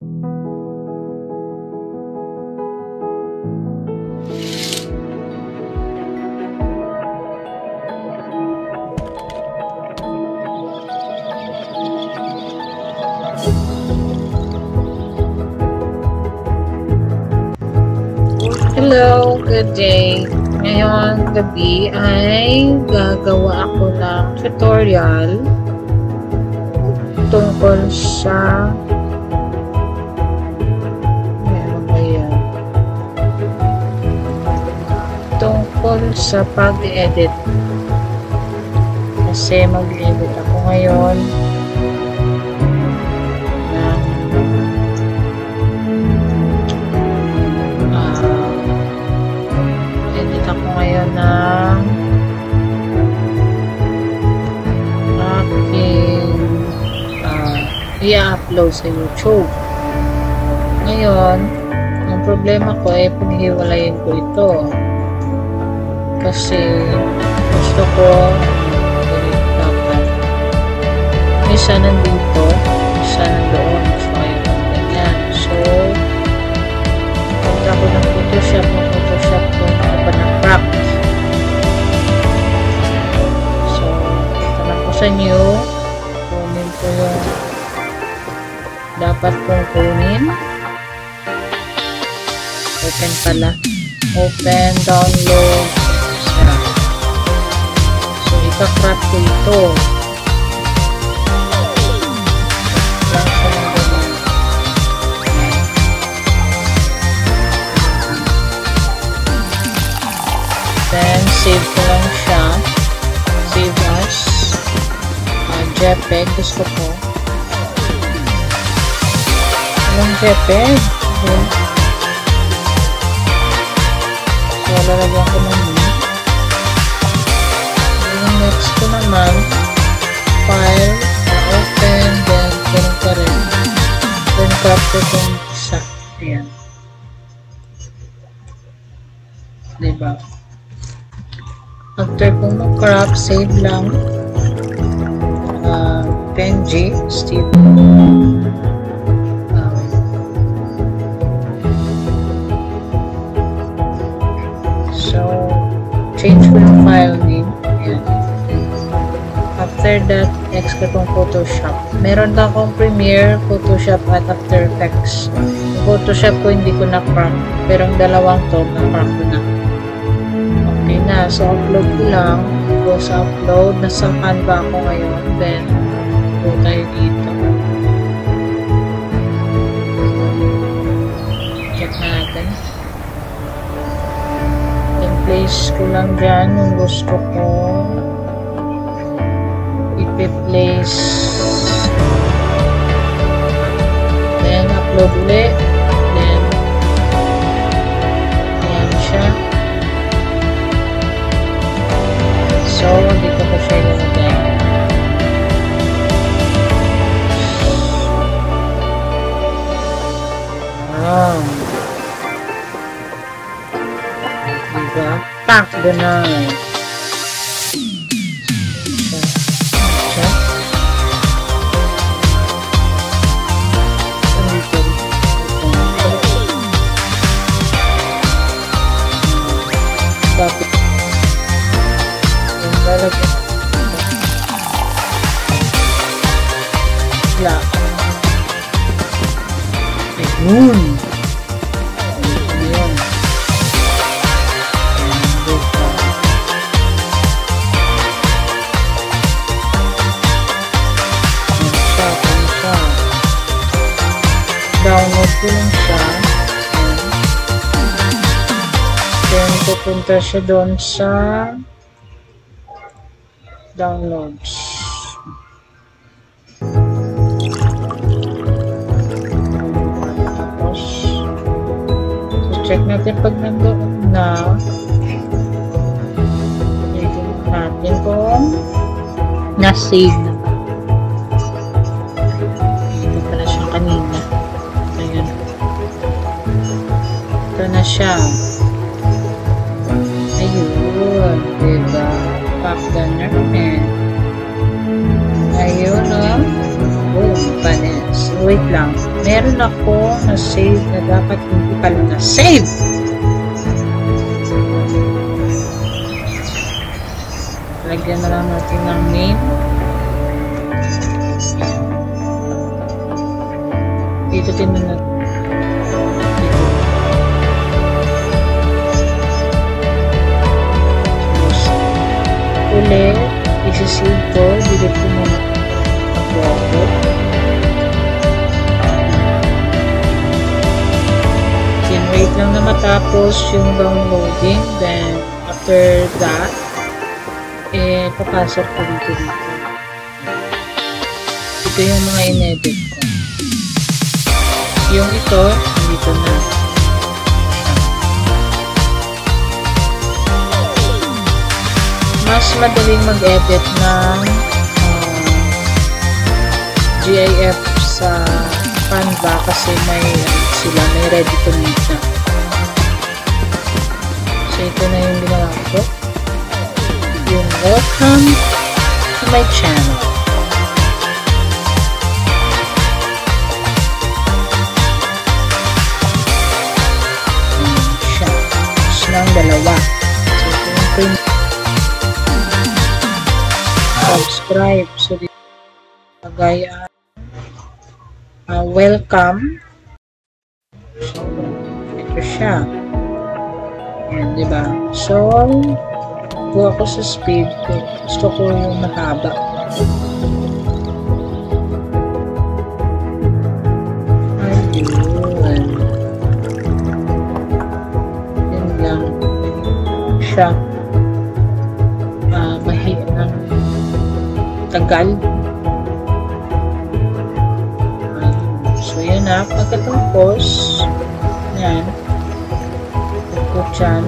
Hello, good day. Ngayong gabi ay gagawa ako ng tutorial tungkol sa pag-edit. Kasi mag-edit ako ngayon ng aking i-upload sa YouTube. Ngayon, ang problema ko ay paghiwalayin ko ito kasi gusto ko dapat isa nandito, isa nandoon. So, ayun, ganyan. So, punta ko ng Photoshop ko ng crop. Sa new, kunin ko yung dapat kong kunin. Open pala. Open, download. So, ika-crop ko ito. Then, save ko lang siya. Save as JPEG, gusto ko. Anong JPEG? So, lalagyan ko ng link. Yung next ko naman, file, open, then ganun pa rin. Then capture kong isa. Ayan. Diba? After kong mag-crop, save lang. PNG, Steve. So, change ko yung file name. Ayan. After that, next ko itong Photoshop. Meron na akong Premiere, Photoshop, at After Effects. Yung Photoshop ko hindi ko na-crop, pero yung dalawang to, na-crop ko na. Okay na. So, upload ko lang. Go sa upload. Nasa Canva ako ngayon. Then, go tayo dito. Check natin. Then, place ko lang dyan yung gusto ko. Ipi-place. Then, upload ulit. Then, ayan siya. So, dito ko siya ilagay. Diba? Pack the knife. Tapos yung lalagyan black. Ayun. Ayun. Download ko lang siya. Then, pupunta siya doon sa downloads. Tapos, so check natin pag nandoon na. Dito natin kung na-save na. Dito pala siya kanina. Ayan. Ito na siya. Ayun. Diba? Pack the nerve. Ayun, oh. Boom. Panis. Wait lang. Meron ako ko na save na dapat hindi pala na save. Lagyan na lang natin ng name. Dito din na natin. Ulit, isi-save ko. Delete ko muna ako. Wait lang na matapos yung downloading. Then, after that, papasok ko dito. Ito yung mga in-edit ko. Yung ito, dito na. Mas madaling mag-edit ng GIF sa Canva kasi may ready to make na. So, ito na yung ginawa ko. Yung welcome to my channel. Siya. Tapos ng dalawa. So, ito yung print. Subscribe. So, dito lagay welcome. So, ito siya. Ayan, diba? So, go ako sa speed ko. Gusto ko yung mahaba. Ayun. Yan lang. Siya. Mahirap. Tagal. So, yun na. Pagkatapos, yan. Pagkot dyan.